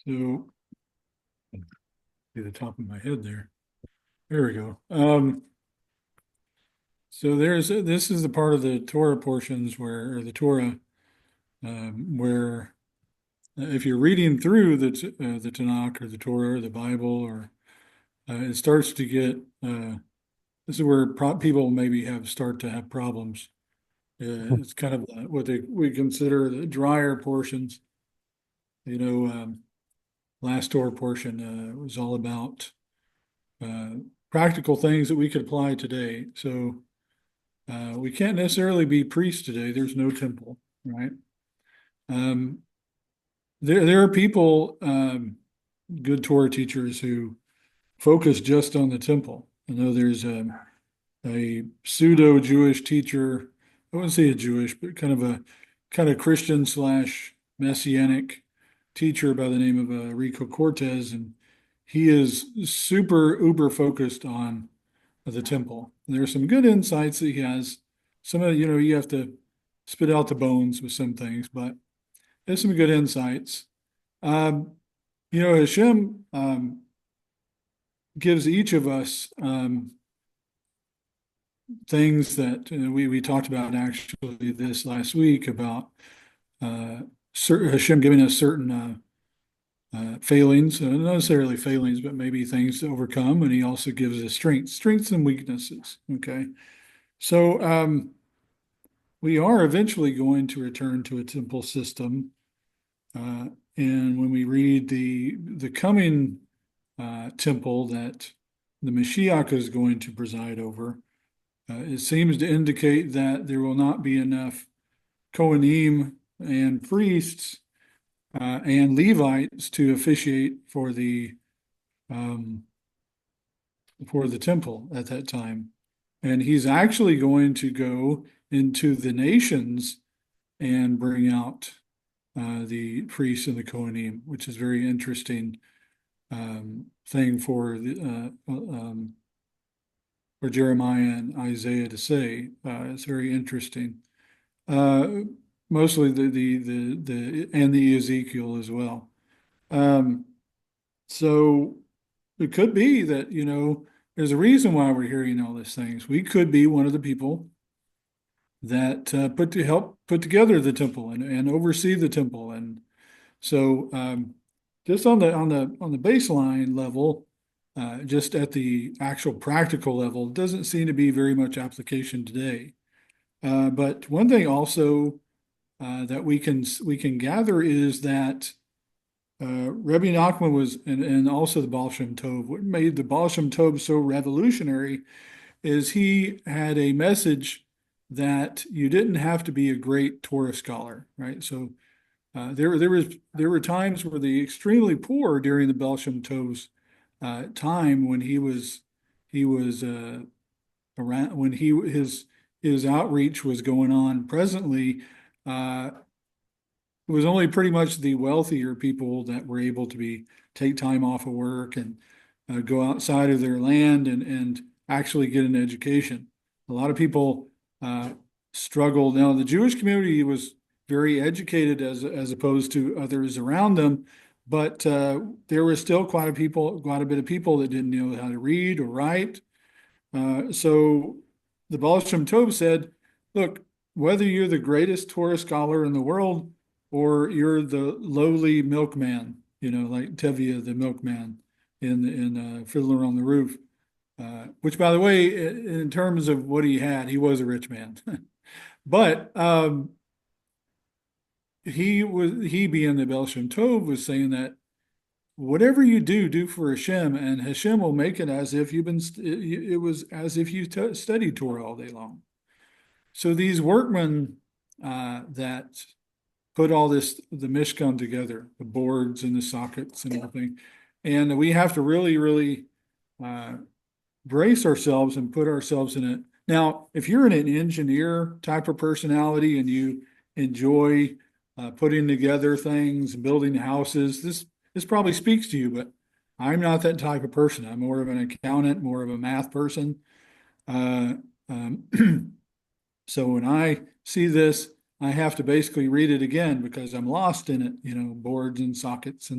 So, see the top of my head there. There we go. So this is the part of the Torah portions or the Torah, where if you're reading through the Tanakh or the Torah or the Bible, or it starts to get, this is where people maybe start to have problems. It's kind of what we consider the drier portions. You know, last Torah portion was all about uh, practical things that we could apply today. So we can't necessarily be priests today. There's no temple, right? Um, there are people, good Torah teachers, who focus just on the temple. I know there's a pseudo-Jewish teacher. I wouldn't say a Jewish, but kind of Christian slash Messianic teacher by the name of Rico Cortez, and he is super uber focused on the temple. There are some good insights that he has. Some of, you have to spit out the bones with some things, but there's some good insights. Um, Hashem gives each of us things that we talked about actually this last week about Hashem giving us certain failings, not necessarily failings, but maybe things to overcome. And he also gives us strengths and weaknesses. Okay. So we are eventually going to return to a temple system. And when we read the coming temple that the Mashiach is going to preside over, it seems to indicate that there will not be enough Kohanim and priests and Levites to officiate um, for the temple at that time. And he's actually going to go into the nations and bring out the priests and the Kohanim, which is very interesting thing for Jeremiah and Isaiah to say. It's very interesting. Uh, Mostly the and the Ezekiel as well. Um, so it could be that, there's a reason why we're hearing all these things. We could be one of the people that help put together the temple and oversee the temple. And so just on the baseline level, just at the actual practical level, it doesn't seem to be very much application today. But one thing also that we can gather is that Rabbi Nachman was, and also the Baal Shem Tov, what made the Baal Shem Tov so revolutionary is he had a message that you didn't have to be a great Torah scholar, right? So there were times where the extremely poor during the Baal Shem Tov's time when he was around, when his outreach was going on presently. Uh, it was only pretty much the wealthier people that were able to take time off of work and go outside of their land and actually get an education. A lot of people struggled. Now, the Jewish community was very educated as opposed to others around them, but there was still quite a bit of people that didn't know how to read or write. So the Baal Shem Tov said, look, whether you're the greatest Torah scholar in the world or you're the lowly milkman, like Tevye the milkman in Fiddler on the Roof, which, by the way, in terms of what he had, he was a rich man. But he being the Baal Shem Tov was saying that whatever you do for Hashem, and Hashem will make it as if it was as if you studied Torah all day long. So these workmen that put all the Mishkan together, the boards and the sockets and everything, and we have to really, really brace ourselves and put ourselves in it. Now, if you're an engineer type of personality and you enjoy putting together things, building houses, this probably speaks to you, but I'm not that type of person. I'm more of an accountant, more of a math person. Uh, um, so when I see this, I have to basically read it again because I'm lost in it, boards and sockets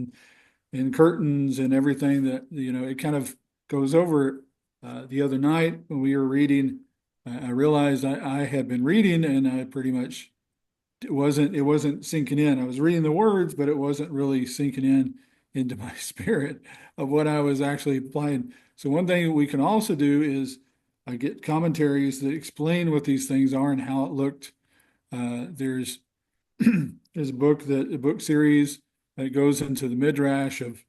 and curtains and everything that, it kind of goes over. The other night when we were reading, I realized I had been reading and I pretty much, it wasn't sinking in. I was reading the words, but it wasn't really sinking in into my spirit of what I was actually applying. So one thing we can also do is get commentaries that explain what these things are and how it looked. There's there's a book series that goes into the midrash of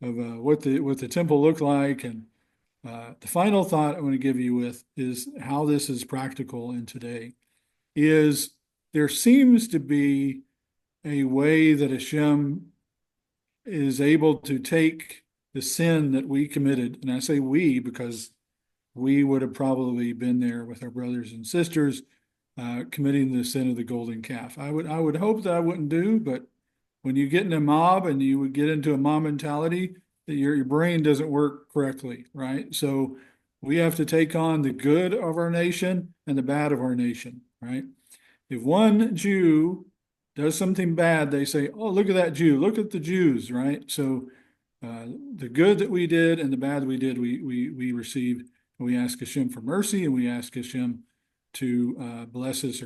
what the temple looked like. And the final thought I want to give you with is how this is practical in today is there seems to be a way that Hashem is able to take the sin that we committed, and I say we because we would have probably been there with our brothers and sisters committing the sin of the golden calf. I would hope that I wouldn't do, but when you get in a mob and you would get into a mob mentality, that your brain doesn't work correctly, right? So we have to take on the good of our nation and the bad of our nation, right? If one Jew does something bad, they say, "Oh, look at that Jew! Look at the Jews!" Right? So the good that we did and the bad we did, we received. We ask Hashem for mercy, and we ask Hashem to bless us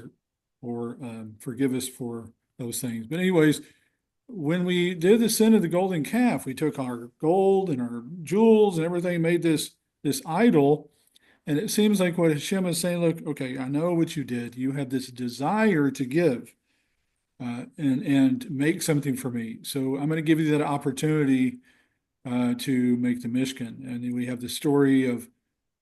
or forgive us for those things. But anyways, when we did the sin of the golden calf, we took our gold and our jewels and everything, made this idol. And it seems like what Hashem is saying, look, okay, I know what you did. You had this desire to give and make something for me. So I'm going to give you that opportunity to make the Mishkan. And then we have the story of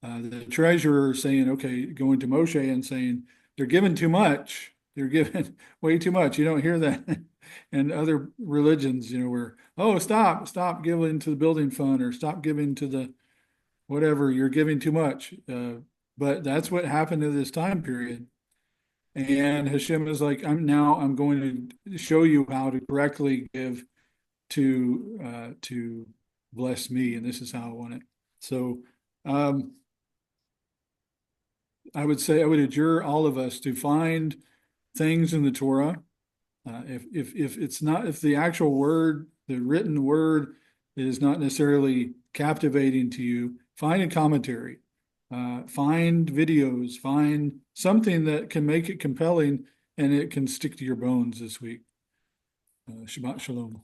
the treasurer saying, okay, going to Moshe and saying, they're giving too much. They're giving way too much. You don't hear that in other religions, where, oh, stop giving to the building fund or stop giving to the whatever, you're giving too much. But that's what happened to this time period. And Hashem is like, I'm going to show you how to correctly give to bless me, and this is how I want it. So I would say I would adjure all of us to find things in the Torah. If the actual word, the written word, is not necessarily captivating to you, find a commentary, find videos, find something that can make it compelling and it can stick to your bones this week. Shabbat Shalom.